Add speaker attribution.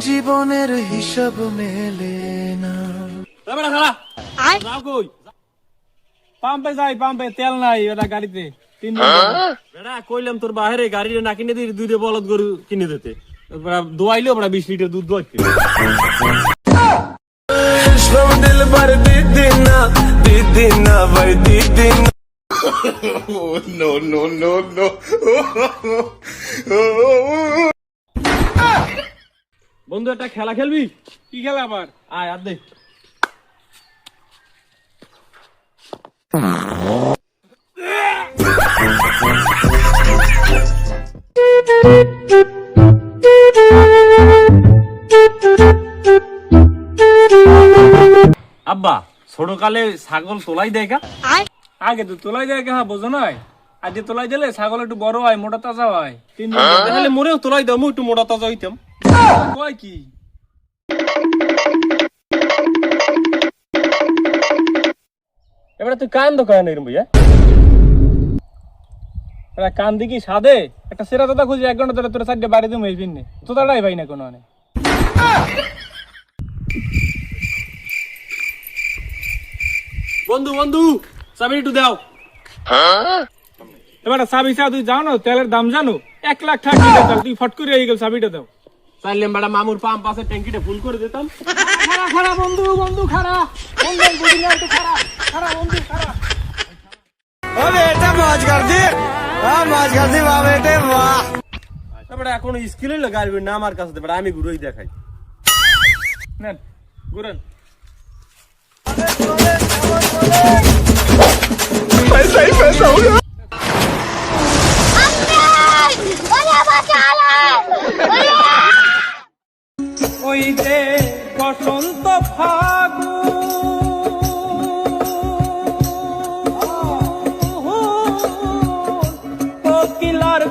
Speaker 1: জীবনের হিসাব মেলে না।
Speaker 2: পাম্পে যাই, পাম্পে তেল নাই ওটা গাড়িতে। কইলাম তোর বাহিরে গাড়ি না কিনে দিই, দুইটা বলদ গরু কিনে দিতে দোয়াইলো 20 লিটার দুধ দোয়াইতে।
Speaker 1: দিল ভর দিদি না ভাই দিদি না। No no no no.
Speaker 2: বন্ধু একটা খেলা খেলবি? কি খেলা আবার? আয় আর দে। আব্বা ছোটকালে ছাগল তোলাই দেয় কা? আগে তো তোলাই দেয় কা, বোঝো নাই? আজ তোলাই দিলে ছাগল একটু বড় হয়, মোটা তাজা হয়। তাহলে মোরেও তোলাই দাও, একটু মোটা তাজা হইতাম। কয় কি? এবারে তুই কান দোকান এরম ভাইয়া কান দিকি সাদে একটা সেরা তোতা খুঁজি 1 ঘন্টা ধরে তোর 4টে বাড়ি দিম এই পিন্নে তোতাটাই ভাই না কোনো মানে। বন্ধু বন্ধু চাবি একটু দাও। এবার চাবি চা তুই জানো তেলের দাম জানো? 1 লাখ টাকা চাল তুই ফট করে এই গেল চাবিটা দাও। চাইলে বেটা মামুর পাম্প আছে ট্যাঙ্কিটা ফুল করে দিতাম। খারা খারা বন্ধু বন্ধু খারা বন্ধু বুঝি না একটু খারা খারা বন্ধু খারা।
Speaker 1: ও বেটা মौज कर दी, हां मौज कर दी वाह बेटे वाह।
Speaker 2: বেটা এখন স্কিল হইলো গাড়ি না আমার কাছে বেটা আমি ঘুরোই দেখাই। নেন ঘুরেন।
Speaker 1: पैसा ही पैसा होगा।
Speaker 2: ওই যে বসন্ত ফাগুন কোকিলার